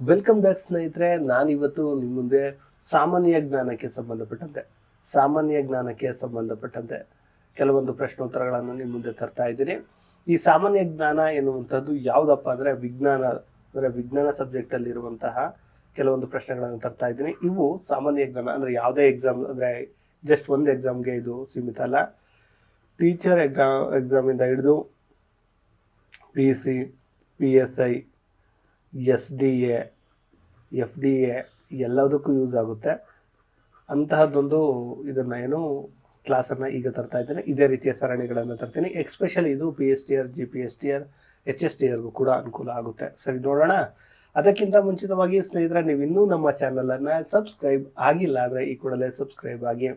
Welcome back ಸ್ನೇಹಿತರೆ. ನಾನಿವತ್ತು ನಿಮ್ಮ ಮುಂದೆ ಸಾಮಾನ್ಯ ಜ್ಞಾನಕ್ಕೆ ಸಂಬಂಧಪಟ್ಟಂತೆ ಕೆಲವೊಂದು ಪ್ರಶ್ನೋತ್ತರಗಳನ್ನು ನಿಮ್ಮ ಮುಂದೆ ತರ್ತಾ ಇದ್ದೀನಿ. ಈ ಸಾಮಾನ್ಯ ಜ್ಞಾನ ಎನ್ನುವಂಥದ್ದು ಯಾವುದಪ್ಪ ಅಂದರೆ ವಿಜ್ಞಾನ ಸಬ್ಜೆಕ್ಟಲ್ಲಿರುವಂತಹ ಕೆಲವೊಂದು ಪ್ರಶ್ನೆಗಳನ್ನು ತರ್ತಾ ಇದ್ದೀನಿ. ಇವು ಸಾಮಾನ್ಯ ಜ್ಞಾನ ಅಂದರೆ ಯಾವುದೇ ಎಕ್ಸಾಮ್ ಅಂದರೆ ಜಸ್ಟ್ ಒಂದು ಎಕ್ಸಾಮ್ಗೆ ಇದು ಸೀಮಿತ ಅಲ್ಲ. ಟೀಚರ್ ಎಕ್ಸಾಮಿಂದ ಹಿಡಿದು PC, PSI, SDA, FDA ಎಲ್ಲದಕ್ಕೂ ಯೂಸ್ ಆಗುತ್ತೆ. ಅಂತಹದ್ದೊಂದು ಇದನ್ನು ಕ್ಲಾಸನ್ನು ಈಗ ತರ್ತಾ ಇದ್ದೇನೆ. ಇದೇ ರೀತಿಯ ಸರಣಿಗಳನ್ನು ತರ್ತೀನಿ. ಎಕ್ಸ್ಪೆಷಲಿ ಇದು PSTR, GPSTR, HSTRಗೂ ಕೂಡ ಅನುಕೂಲ ಆಗುತ್ತೆ. ಸರಿ, ನೋಡೋಣ. ಅದಕ್ಕಿಂತ ಮುಂಚಿತವಾಗಿ ಸ್ನೇಹಿತರೆ, ನೀವು ಇನ್ನೂ ನಮ್ಮ ಚಾನಲನ್ನು ಸಬ್ಸ್ಕ್ರೈಬ್ ಆಗಿಲ್ಲ ಅಂದರೆ ಈ ಕೂಡಲೇ ಸಬ್ಸ್ಕ್ರೈಬ್ ಆಗಿ.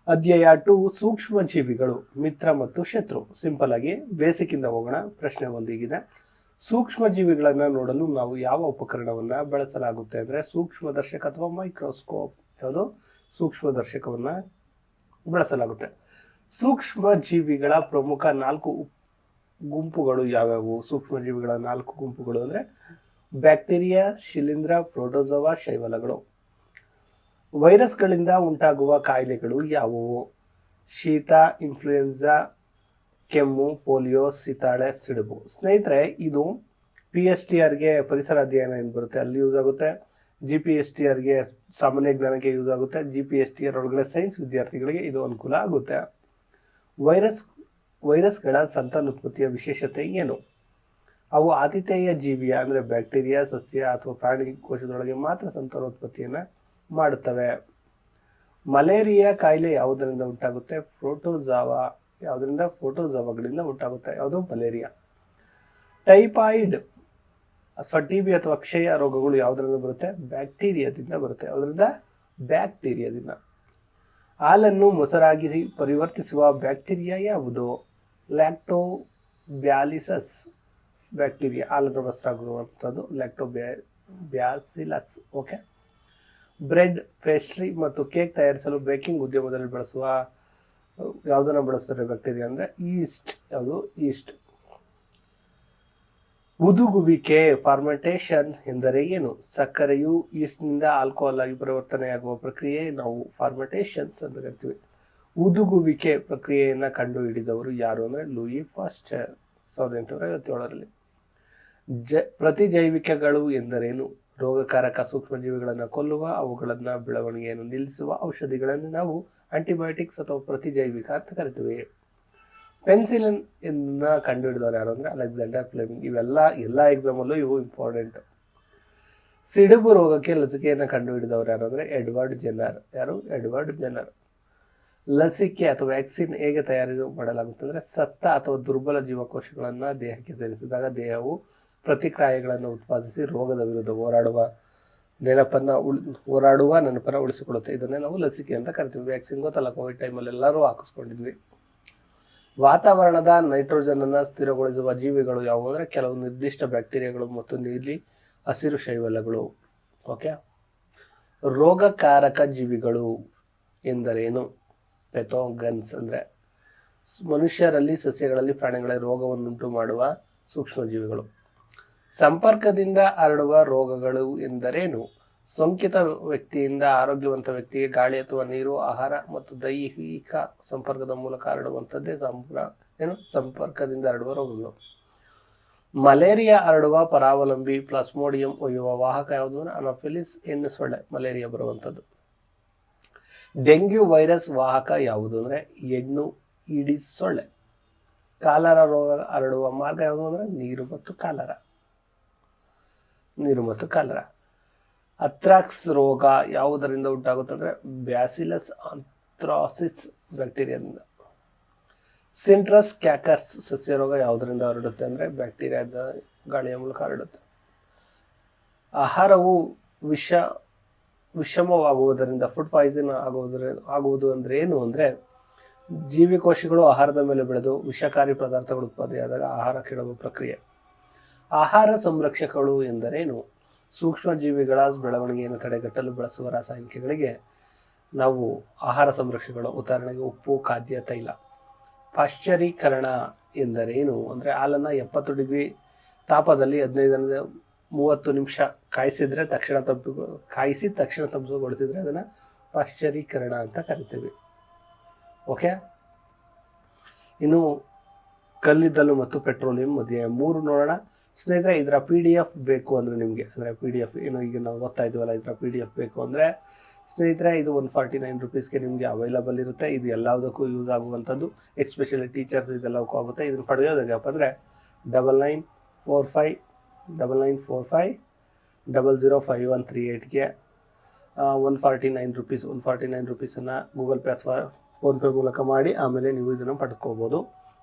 ಅಧ್ಯಾಯ 2 ಸೂಕ್ಷ್ಮ ಜೀವಿಗಳು, ಮಿತ್ರ ಮತ್ತು ಶತ್ರು. ಸಿಂಪಲ್ ಆಗಿ ಬೇಸಿಕ್ಕಿಂದ ಹೋಗೋಣ. ಪ್ರಶ್ನೆ ಒಂದಿಗಿದೆ. ಸೂಕ್ಷ್ಮ ಜೀವಿಗಳನ್ನು ನೋಡಲು ನಾವು ಯಾವ ಉಪಕರಣವನ್ನು ಬಳಸಲಾಗುತ್ತೆ ಅಂದರೆ ಸೂಕ್ಷ್ಮದರ್ಶಕ ಅಥವಾ ಮೈಕ್ರೋಸ್ಕೋಪ್. ಯಾವುದು? ಸೂಕ್ಷ್ಮದರ್ಶಕವನ್ನು ಬಳಸಲಾಗುತ್ತೆ. ಸೂಕ್ಷ್ಮ ಜೀವಿಗಳ ಪ್ರಮುಖ 4 ಗುಂಪುಗಳು ಯಾವ್ಯಾವು? ಸೂಕ್ಷ್ಮ ಜೀವಿಗಳ 4 ಗುಂಪುಗಳು ಅಂದರೆ ಬ್ಯಾಕ್ಟೀರಿಯಾ, ಶಿಲೀಂಧ್ರ, ಪ್ರೋಟೋಜೋವಾ, ಶೈವಲಗಳು. ವೈರಸ್ಗಳಿಂದ ಉಂಟಾಗುವ ಕಾಯಿಲೆಗಳು ಯಾವುವು? ಶೀತ, ಇನ್ಫ್ಲೂಯೆನ್ಸಾ, ಕೆಮ್ಮು, ಪೋಲಿಯೋ, ಸಿತಾಳೆ, ಸಿಡುಬು. ಸ್ನೇಹಿತರೆ, ಇದು PSTRಗೆ ಪರಿಸರ ಅಧ್ಯಯನ ಏನು ಬರುತ್ತೆ ಅಲ್ಲಿ ಯೂಸ್ ಆಗುತ್ತೆ. GPSTRಗೆ ಸಾಮಾನ್ಯ ಜ್ಞಾನಕ್ಕೆ ಯೂಸ್ ಆಗುತ್ತೆ. GPSTR ಒಳಗಡೆ ಸೈನ್ಸ್ ವಿದ್ಯಾರ್ಥಿಗಳಿಗೆ ಇದು ಅನುಕೂಲ ಆಗುತ್ತೆ. ವೈರಸ್ಗಳ ಸಂತಾನೋತ್ಪತ್ತಿಯ ವಿಶೇಷತೆ ಏನು? ಅವು ಆತಿಥೇಯ ಜೀವಿಯ ಅಂದರೆ ಬ್ಯಾಕ್ಟೀರಿಯಾ, ಸಸ್ಯ ಅಥವಾ ಪ್ರಾಣಿ ಕೋಶದೊಳಗೆ ಮಾತ್ರ ಸಂತಾನೋತ್ಪತ್ತಿಯನ್ನು ಮಾಡುತ್ತವೆ. ಮಲೇರಿಯಾ ಕಾಯಿಲೆ ಯಾವುದರಿಂದ ಉಂಟಾಗುತ್ತೆ? ಪ್ರೋಟೋಜೋವಾಗಳಿಂದ ಉಂಟಾಗುತ್ತೆ. ಯಾವುದು? ಮಲೇರಿಯಾ. ಟೈಫಾಯ್ಡ್ ಅಥವಾ TB ಅಥವಾ ಕ್ಷಯ ರೋಗಗಳು ಯಾವುದರಿಂದ ಬರುತ್ತೆ? ಬ್ಯಾಕ್ಟೀರಿಯಾದಿಂದ ಬರುತ್ತೆ. ಯಾವುದರಿಂದ? ಬ್ಯಾಕ್ಟೀರಿಯಾದಿಂದ. ಹಾಲನ್ನು ಮೊಸರಾಗಿ ಪರಿವರ್ತಿಸುವ ಬ್ಯಾಕ್ಟೀರಿಯಾ ಯಾವುದು? Lactobacillus bacteria. ಹಾಲನ್ನು ಮೊಸರಾಗುವಂಥದ್ದು ಲ್ಯಾಕ್ಟೋಬ್ಯಾಸಿಲಸ್. ಓಕೆ. ಬ್ರೆಡ್, ಪೇಸ್ಟ್ರಿ ಮತ್ತು ಕೇಕ್ ತಯಾರಿಸಲು ಬೇಕಿಂಗ್ ಉದ್ಯಮದಲ್ಲಿ ಬಳಸುವ ಯಾವುದನ್ನು ಬಳಸ್ತಾರೆ ಬ್ಯಾಕ್ಟೀರಿಯಾ ಅಂದರೆ ಈಸ್ಟ್. ಯಾವುದು? ಈಸ್ಟ್. ಹುದುಗುವಿಕೆ, ಫಾರ್ಮೆಂಟೇಷನ್ ಎಂದರೆ ಏನು? ಸಕ್ಕರೆಯು ಈಸ್ಟ್ನಿಂದ ಆಲ್ಕೋಹಾಲ್ ಆಗಿ ಪರಿವರ್ತನೆಯಾಗುವ ಪ್ರಕ್ರಿಯೆ ನಾವು ಫಾರ್ಮೆಂಟೇಷನ್ಸ್ ಅಂತ ಕರಿತೀವಿ. ಹುದುಗುವಿಕೆ ಪ್ರಕ್ರಿಯೆಯನ್ನು ಕಂಡುಹಿಡಿದವರು ಯಾರು ಅಂದರೆ ಲೂಯಿ ಪಾಶ್ಚರ್ 1857ರಲ್ಲಿ. ಪ್ರತಿಜೈವಿಕಗಳು ಎಂದರೇನು? ರೋಗಕಾರಕ ಸೂಕ್ಷ್ಮಜೀವಿಗಳನ್ನು ಕೊಲ್ಲುವ, ಅವುಗಳನ್ನು ಬೆಳವಣಿಗೆಯನ್ನು ನಿಲ್ಲಿಸುವ ಔಷಧಿಗಳನ್ನು ನಾವು ಆಂಟಿಬಯೋಟಿಕ್ಸ್ ಅಥವಾ ಪ್ರತಿಜೈವಿಕ ಅಂತ ಕರಿತೀವಿ. ಪೆನ್ಸಿಲಿನ್ ಕಂಡುಹಿಡಿದವರು ಯಾರು ಅಂದರೆ ಅಲೆಕ್ಸಾಂಡರ್ ಫ್ಲೆಮಿಂಗ್. ಎಲ್ಲ ಎಕ್ಸಾಮಲ್ಲೂ ಇವು ಇಂಪಾರ್ಟೆಂಟ್. ಸಿಡುಬು ರೋಗಕ್ಕೆ ಲಸಿಕೆಯನ್ನು ಕಂಡುಹಿಡಿದವರು ಯಾರು ಅಂದರೆ ಎಡ್ವರ್ಡ್ ಜೆನ್ನರ್. ಯಾರು? Edward Jenner. ಲಸಿಕೆ ಅಥವಾ ವ್ಯಾಕ್ಸಿನ್ ಹೇಗೆ ತಯಾರಿ ಮಾಡಲಾಗುತ್ತೆ ಅಂದರೆ ಸತ್ತ ಅಥವಾ ದುರ್ಬಲ ಜೀವಕೋಶಗಳನ್ನು ದೇಹಕ್ಕೆ ಸೇರಿಸಿದಾಗ ದೇಹವು ಪ್ರತಿಕ್ರಿಯೆಗಳನ್ನು ಉತ್ಪಾದಿಸಿ ರೋಗದ ವಿರುದ್ಧ ಹೋರಾಡುವ ನೆನಪನ್ನು ಉಳಿಸಿಕೊಳ್ಳುತ್ತೆ. ಇದನ್ನೇ ನಾವು ಲಸಿಕೆ ಅಂತ ಕರಿತೀವಿ. ವ್ಯಾಕ್ಸಿನ್ ಗೊತ್ತಲ್ಲ, ಕೋವಿಡ್ ಟೈಮಲ್ಲಿ ಎಲ್ಲರೂ ಹಾಕಿಸ್ಕೊಂಡಿದ್ವಿ. ವಾತಾವರಣದ ನೈಟ್ರೋಜನ್ ಅನ್ನು ಸ್ಥಿರಗೊಳಿಸುವ ಜೀವಿಗಳು ಯಾವುವು ಅಂದರೆ ಕೆಲವು ನಿರ್ದಿಷ್ಟ ಬ್ಯಾಕ್ಟೀರಿಯಾಗಳು ಮತ್ತು ನೀಲಿ ಹಸಿರು ಶೈವಲಗಳು. ಓಕೆ. ರೋಗಕಾರಕ ಜೀವಿಗಳು ಎಂದರೇನು? ಪೆಥೋಗನ್ಸ್ ಅಂದರೆ ಮನುಷ್ಯರಲ್ಲಿ, ಸಸ್ಯಗಳಲ್ಲಿ, ಪ್ರಾಣಿಗಳಲ್ಲಿ ರೋಗವನ್ನುಂಟು ಮಾಡುವ ಸೂಕ್ಷ್ಮಜೀವಿಗಳು. ಸಂಪರ್ಕದಿಂದ ಹರಡುವ ರೋಗಗಳು ಎಂದರೇನು? ಸೋಂಕಿತ ವ್ಯಕ್ತಿಯಿಂದ ಆರೋಗ್ಯವಂತ ವ್ಯಕ್ತಿಗೆ ಗಾಳಿ ಅಥವಾ ನೀರು, ಆಹಾರ ಮತ್ತು ದೈಹಿಕ ಸಂಪರ್ಕದ ಮೂಲಕ ಹರಡುವಂಥದ್ದೇ ಸಂಪರ್ಕದಿಂದ ಹರಡುವ ರೋಗಗಳು. ಮಲೇರಿಯಾ ಹರಡುವ ಪರಾವಲಂಬಿ ಪ್ಲಾಸ್ಮೋಡಿಯಂ ಒಯ್ಯುವ ವಾಹಕ ಯಾವುದು ಅಂದರೆ ಅನೋಫಿಲಿಸ್ ಹೆಣ್ಣು ಸೊಳ್ಳೆ ಮಲೇರಿಯಾ ಬರುವಂಥದ್ದು. ಡೆಂಗ್ಯೂ ವೈರಸ್ ವಾಹಕ ಯಾವುದು ಅಂದರೆ ಹೆಣ್ಣು ಈಡಿಸ್ ಸೊಳ್ಳೆ. ಕಾಲರ ರೋಗ ಹರಡುವ ಮಾರ್ಗ ಯಾವುದು ಅಂದರೆ ನೀರು ಮತ್ತು ಕಾಲರ. ಅಥ್ರಾಕ್ಸ್ ರೋಗ ಯಾವುದರಿಂದ ಉಂಟಾಗುತ್ತೆ ಅಂದರೆ ಬ್ಯಾಸಿಲಸ್ ಆಂಥ್ರಾಸಿಸ್ ಬ್ಯಾಕ್ಟೀರಿಯಾದಿಂದ. ಸಿಂಟ್ರಸ್ ಕ್ಯಾಕಸ್ ಸಸ್ಯ ರೋಗ ಯಾವುದರಿಂದ ಹರಡುತ್ತೆ ಅಂದರೆ ಬ್ಯಾಕ್ಟೀರಿಯಾದ ಗಾಳಿಯ ಮೂಲಕ ಹರಡುತ್ತೆ. ಆಹಾರವು ವಿಷಮವಾಗುವುದರಿಂದ ಫುಡ್ ಪಾಯ್ಸನ್ ಆಗುವುದು ಅಂದರೆ ಏನು ಅಂದರೆ ಜೀವಿಕೋಶಗಳು ಆಹಾರದ ಮೇಲೆ ಬೆಳೆದು ವಿಷಕಾರಿ ಪದಾರ್ಥಗಳು ಉತ್ಪಾದನೆಯಾದಾಗ ಆಹಾರ ಕೆಡುವ ಪ್ರಕ್ರಿಯೆ. ಆಹಾರ ಸಂರಕ್ಷಕಗಳು ಎಂದರೇನು? ಸೂಕ್ಷ್ಮ ಜೀವಿಗಳ ಬೆಳವಣಿಗೆಯನ್ನು ತಡೆಗಟ್ಟಲು ಬಳಸುವ ರಾಸಾಯನಿಕಗಳಿಗೆ ನಾವು ಆಹಾರ ಸಂರಕ್ಷಕಗಳು. ಉದಾಹರಣೆಗೆ ಉಪ್ಪು, ಖಾದ್ಯ ತೈಲ. ಪಾಶ್ಚರೀಕರಣ ಎಂದರೇನು ಅಂದರೆ ಹಾಲನ್ನು 70 ಡಿಗ್ರಿ ತಾಪದಲ್ಲಿ 15 30 ನಿಮಿಷ ಕಾಯಿಸಿ ತಕ್ಷಣ ತಂಪುಗೊಳಿಸಿದ್ರೆ ಅದನ್ನು ಪಾಶ್ಚರೀಕರಣ ಅಂತ ಕರಿತೀವಿ. ಓಕೆ, ಇನ್ನು ಕಲ್ಲಿದ್ದಲು ಮತ್ತು ಪೆಟ್ರೋಲಿಯಂ ಮಧ್ಯೆ 3 ನೋಡೋಣ ಸ್ನೇಹಿತರೆ. ಇದರ PDF ಬೇಕು ಅಂದರೆ ನಿಮಗೆ, ಅಂದರೆ PDF ಏನು ಈಗ ನಾವು ಓದ್ತಾ ಇದ್ದೀವಲ್ಲ, ಇದರ PDF ಬೇಕು ಅಂದರೆ ಸ್ನೇಹಿತರೆ ಇದು 149 ರುಪೀಸ್ಗೆ ನಿಮಗೆ ಅವೈಲಬಲ್ ಇರುತ್ತೆ. ಇದು ಎಲ್ಲದಕ್ಕೂ ಯೂಸ್ ಆಗುವಂಥದ್ದು, ಎಕ್ಸ್ಪೆಷಲಿ ಟೀಚರ್ಸ್ ಇದೆಲ್ಲಕ್ಕೂ ಆಗುತ್ತೆ. ಇದನ್ನು ಪಡೆಯೋದು ಹೇಗಪ್ಪ ಅಂದರೆ 9945005138ಗೆ 149 ರುಪೀಸನ್ನು ಗೂಗಲ್ ಪೇ ಅಥವಾ ಫೋನ್ಪೇ ಮೂಲಕ ಮಾಡಿ ಆಮೇಲೆ ನೀವು ಇದನ್ನು ಪಡೆದುಕೋಬೋದು.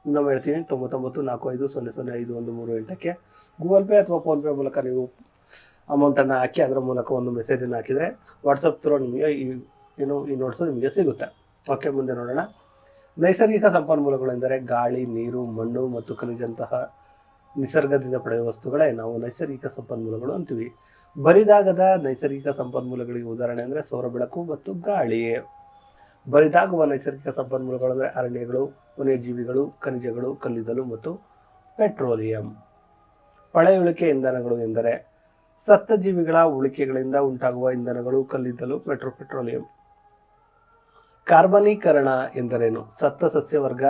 ಇನ್ನೊಮ್ಮೆ ಹೇಳ್ತೀನಿ, 9945005138ಕ್ಕೆ ಗೂಗಲ್ ಪೇ ಅಥವಾ ಫೋನ್ಪೇ ಮೂಲಕ ನೀವು ಅಮೌಂಟನ್ನು ಹಾಕಿ ಅದರ ಮೂಲಕ ಒಂದು ಮೆಸೇಜನ್ನು ಹಾಕಿದರೆ ವಾಟ್ಸಪ್ ಥ್ರೂ ನಿಮಗೆ ಈ ನೋಟ್ಸು ನಿಮಗೆ ಸಿಗುತ್ತೆ. ಓಕೆ, ಮುಂದೆ ನೋಡೋಣ. ನೈಸರ್ಗಿಕ ಸಂಪನ್ಮೂಲಗಳು ಎಂದರೆ ಗಾಳಿ, ನೀರು, ಮಣ್ಣು ಮತ್ತು ಖನಿಜಂತಹ ನಿಸರ್ಗದಿಂದ ಪಡೆಯುವ ವಸ್ತುಗಳೇ ನಾವು ನೈಸರ್ಗಿಕ ಸಂಪನ್ಮೂಲಗಳು ಅಂತೀವಿ. ಬರಿದಾಗದ ನೈಸರ್ಗಿಕ ಸಂಪನ್ಮೂಲಗಳಿಗೆ ಉದಾಹರಣೆ ಅಂದರೆ ಸೌರ ಬೆಳಕು ಮತ್ತು ಗಾಳಿ. ಬರಿದಾಗುವ ನೈಸರ್ಗಿಕ ಸಂಪನ್ಮೂಲಗಳು ಅಂದರೆ ಅರಣ್ಯಗಳು, ವನ್ಯಜೀವಿಗಳು, ಖನಿಜಗಳು, ಕಲ್ಲಿದ್ದಲು ಮತ್ತು ಪೆಟ್ರೋಲಿಯಂ. ಪಳೆಯುಳಿಕೆ ಇಂಧನಗಳು ಎಂದರೆ ಸತ್ತ ಜೀವಿಗಳ ಉಳಿಕೆಗಳಿಂದ ಉಂಟಾಗುವ ಇಂಧನಗಳು, ಕಲ್ಲಿದ್ದಲು, ಪೆಟ್ರೋಲಿಯಂ. ಕಾರ್ಬನೀಕರಣ ಎಂದರೇನು? ಸತ್ತ ಸಸ್ಯವರ್ಗ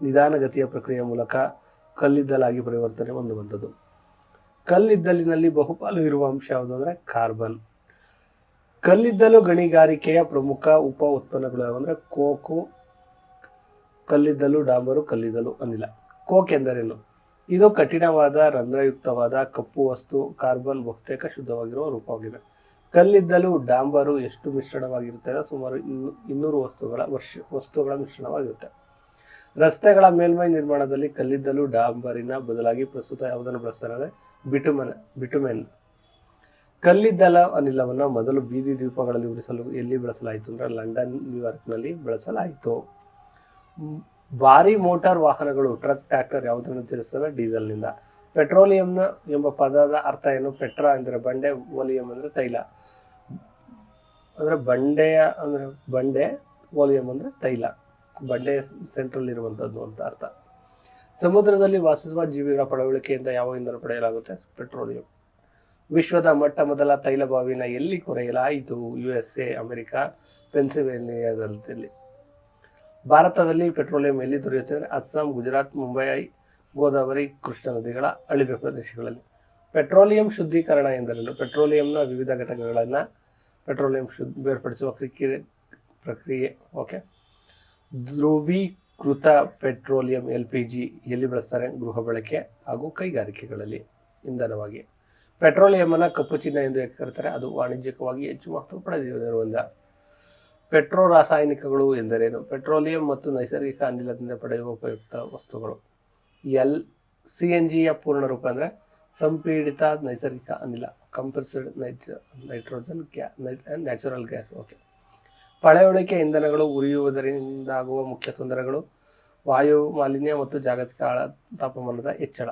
ನಿಧಾನಗತಿಯ ಪ್ರಕ್ರಿಯೆಯ ಮೂಲಕ ಕಲ್ಲಿದ್ದಲಾಗಿ ಪರಿವರ್ತನೆ ಹೊಂದುವಂಥದ್ದು. ಕಲ್ಲಿದ್ದಲಿನಲ್ಲಿ ಬಹುಪಾಲು ಇರುವ ಅಂಶ ಯಾವುದು ಅಂದರೆ ಕಾರ್ಬನ್. ಕಲ್ಲಿದ್ದಲು ಗಣಿಗಾರಿಕೆಯ ಪ್ರಮುಖ ಉಪ ಉತ್ಪನ್ನಗಳು ಯಾವಂದರೆ ಕೋಕು, ಕಲ್ಲಿದ್ದಲು, ಡಾಂಬರು, ಕಲ್ಲಿದ್ದಲು, ಅನಿಲ. ಕೋಕ್ ಎಂದರೇನು? ಇದು ಕಠಿಣವಾದ ರಂಧ್ರಯುಕ್ತವಾದ ಕಪ್ಪು ವಸ್ತು. ಕಾರ್ಬನ್ ಬಹುತೇಕ ಶುದ್ಧವಾಗಿರುವ ರೂಪವಾಗಿದೆ. ಕಲ್ಲಿದ್ದಲು, ಡಾಂಬರು ಎಷ್ಟು ಮಿಶ್ರಣವಾಗಿರುತ್ತೆ? ಸುಮಾರು 200 ವಸ್ತುಗಳ ಮಿಶ್ರಣವಾಗಿರುತ್ತೆ. ರಸ್ತೆಗಳ ಮೇಲ್ಮೈ ನಿರ್ಮಾಣದಲ್ಲಿ ಕಲ್ಲಿದ್ದಲು, ಡಾಂಬರಿನ ಬದಲಾಗಿ ಪ್ರಸ್ತುತ ಯಾವುದನ್ನು ಬಳಸ್ತಾರೆ ಅಂದರೆ ಬಿಟುಮೆನ್. ಕಲ್ಲಿದ್ದಲ ಅನಿಲವನ್ನು ಮೊದಲು ಬೀದಿ ದೀಪಗಳಲ್ಲಿ ಉರಿಸಲು ಎಲ್ಲಿ ಬಳಸಲಾಯಿತು ಅಂದರೆ ಲಂಡನ್, ನ್ಯೂಯಾರ್ಕ್ನಲ್ಲಿ ಬಳಸಲಾಯಿತು. ಭಾರಿ ಮೋಟಾರ್ ವಾಹನಗಳು, ಟ್ರಕ್, ಟ್ರ್ಯಾಕ್ಟರ್ ಯಾವುದನ್ನು ತಿರುಗಿಸ್ತವೆ? ಡೀಸೆಲ್ನಿಂದ. ಪೆಟ್ರೋಲಿಯಂನ ಎಂಬ ಪದದ ಅರ್ಥ ಏನು? ಪೆಟ್ರಾ ಅಂದರೆ ಬಂಡೆ, ಓಲಿಯಂ ಅಂದರೆ ತೈಲ. ಅಂದರೆ ಬಂಡೆ, ಓಲಿಯಂ ಅಂದರೆ ತೈಲ. ಬಂಡೆ ಸೆಂಟ್ರಲ್ ಇರುವಂಥದ್ದು ಅಂತ ಅರ್ಥ. ಸಮುದ್ರದಲ್ಲಿ ವಾಸಿಸುವ ಜೀವಿಗಳ ಪಳವಳಿಕೆಯಿಂದ ಯಾವ ಇಂಧನ ಪಡೆಯಲಾಗುತ್ತೆ? ಪೆಟ್ರೋಲಿಯಂ. ವಿಶ್ವದ ಮೊದಲ ತೈಲ ಬಾವಿನ ಎಲ್ಲಿ ಕೊರೆಯಲಾಯಿತು? USA, America, ಪೆನ್ಸಿಲ್ವೇನಿಯಾದಲ್ಲಿ. ಭಾರತದಲ್ಲಿ ಪೆಟ್ರೋಲಿಯಂ ಎಲ್ಲಿ ದೊರೆಯುತ್ತದೆ? ಅಸ್ಸಾಂ, ಗುಜರಾತ್, ಮುಂಬೈ, ಗೋದಾವರಿ, ಕೃಷ್ಣ ನದಿಗಳ ಅಳಿವೆ ಪ್ರದೇಶಗಳಲ್ಲಿ. ಪೆಟ್ರೋಲಿಯಂ ಶುದ್ಧೀಕರಣ ಎಂದರೇನು? ಪೆಟ್ರೋಲಿಯಂನ ವಿವಿಧ ಘಟಕಗಳನ್ನು ಬೇರ್ಪಡಿಸುವ ಪ್ರಕ್ರಿಯೆ. ಓಕೆ, ಧ್ರುವೀಕೃತ ಪೆಟ್ರೋಲಿಯಂ LPG ಎಲ್ಲಿ ಬಳಸ್ತಾರೆ? ಗೃಹ ಬಳಕೆ ಹಾಗೂ ಕೈಗಾರಿಕೆಗಳಲ್ಲಿ ಇಂಧನವಾಗಿ. ಪೆಟ್ರೋಲಿಯಂನ ಕಪ್ಪು ಚಿನ್ನ ಎಂದು ಯಾಕೆ ಕರೀತಾರೆ? ಅದು ವಾಣಿಜ್ಯಿಕವಾಗಿ ಹೆಚ್ಚು ಮಹತ್ವ ಪಡೆದಿರುವುದರಿಂದ. ಪೆಟ್ರೋ ರಾಸಾಯನಿಕಗಳು ಎಂದರೇನು? ಪೆಟ್ರೋಲಿಯಂ ಮತ್ತು ನೈಸರ್ಗಿಕ ಅನಿಲದಿಂದ ಪಡೆಯುವ ಉಪಯುಕ್ತ ವಸ್ತುಗಳು. CNGಯ ಪೂರ್ಣ ರೂಪ ಅಂದರೆ ಸಂಪೀಡಿತ ನೈಸರ್ಗಿಕ ಅನಿಲ, compressed nitrogen natural gas. Okay, ಪಳೆಯುಳಿಕೆ ಇಂಧನಗಳು ಉರಿಯುವುದರಿಂದಾಗುವ ಮುಖ್ಯ ತೊಂದರೆಗಳು ವಾಯು ಮಾಲಿನ್ಯ ಮತ್ತು ಜಾಗತಿಕ ತಾಪಮಾನದ ಹೆಚ್ಚಳ.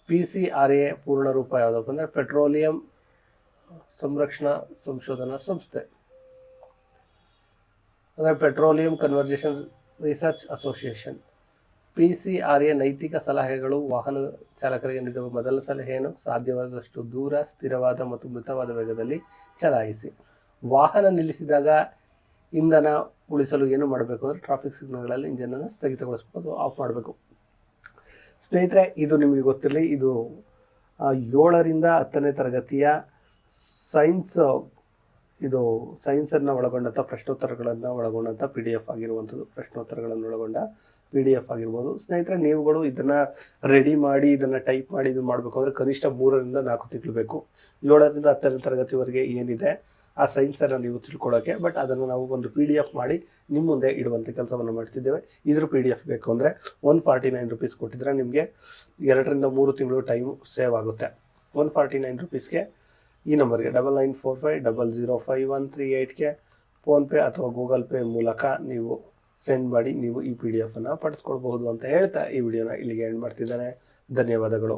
PCRA ಪೂರ್ಣ ರೂಪ ಯಾವುದಪ್ಪ ಅಂದರೆ ಪೆಟ್ರೋಲಿಯಂ ಸಂರಕ್ಷಣಾ ಸಂಶೋಧನಾ ಸಂಸ್ಥೆ, ಅಂದರೆ petroleum conversation research association. PCRA ನೈತಿಕ ಸಲಹೆಗಳು. ವಾಹನ ಚಾಲಕರಿಗೆ ನೀಡುವ ಮೊದಲ ಸಲಹೆಯನ್ನು ಸಾಧ್ಯವಾದಷ್ಟು ದೂರ, ಸ್ಥಿರವಾದ ಮತ್ತು ಮಿತವಾದ ವೇಗದಲ್ಲಿ ಚಲಾಯಿಸಿ. ವಾಹನ ನಿಲ್ಲಿಸಿದಾಗ ಇಂಧನ ಉಳಿಸಲು ಏನು ಮಾಡಬೇಕು ಅಂದರೆ ಟ್ರಾಫಿಕ್ ಸಿಗ್ನಲ್ಗಳಲ್ಲಿ ಇಂಜನನ್ನು ಸ್ಥಗಿತಗೊಳಿಸಬೇಕು, ಅದು ಆಫ್ ಮಾಡಬೇಕು. ಸ್ನೇಹಿತರೆ, ಇದು ನಿಮಗೆ ಗೊತ್ತಿರಲಿ, ಇದು 7ರಿಂದ 10ನೇ ತರಗತಿಯ ಸೈನ್ಸನ್ನು ಒಳಗೊಂಡಂಥ ಪ್ರಶ್ನೋತ್ತರಗಳನ್ನು ಒಳಗೊಂಡಂಥ PDF ಆಗಿರುವಂಥದ್ದು. ಪ್ರಶ್ನೋತ್ತರಗಳನ್ನು ಒಳಗೊಂಡ PDF ಆಗಿರ್ಬೋದು. ಸ್ನೇಹಿತರೆ, ನೀವುಗಳು ಇದನ್ನು ರೆಡಿ ಮಾಡಿ, ಇದನ್ನು ಟೈಪ್ ಮಾಡಿ ಇದು ಮಾಡಬೇಕು ಅಂದರೆ ಕನಿಷ್ಠ 3ರಿಂದ 4 ತಿಂಗಳು ಬೇಕು. 7ರಿಂದ 10ನೇ ತರಗತಿವರೆಗೆ ಏನಿದೆ ಆ ಸೈನ್ಸನ್ನು ನೀವು ತಿಳ್ಕೊಳ್ಳೋಕ್ಕೆ. ಬಟ್ ಅದನ್ನು ನಾವು ಒಂದು PDF ಮಾಡಿ ನಿಮ್ಮ ಮುಂದೆ ಇಡುವಂಥ ಕೆಲಸವನ್ನು ಮಾಡ್ತಿದ್ದೇವೆ. ಇದ್ರ PDF ಬೇಕು ಅಂದರೆ 149 ರುಪೀಸ್ ಕೊಟ್ಟಿದ್ರೆ ನಿಮಗೆ 2ರಿಂದ 3 ತಿಂಗಳು ಟೈಮು ಸೇವ್ ಆಗುತ್ತೆ. 149 ರುಪೀಸ್ಗೆ ಈ ನಂಬರ್ಗೆ 9945005138ಗೆ ಫೋನ್ಪೇ ಅಥವಾ ಗೂಗಲ್ ಪೇ ಮೂಲಕ ನೀವು ಸೆಂಡ್ ಮಾಡಿ ನೀವು ಈ PDF ಅನ್ನು ಪಡೆದುಕೊಳ್ಬಹುದು ಅಂತ ಹೇಳ್ತಾ ಈ ವಿಡಿಯೋನ ಇಲ್ಲಿಗೆ ಎಂಡ್ ಮಾಡ್ತಿದ್ದೇನೆ. ಧನ್ಯವಾದಗಳು.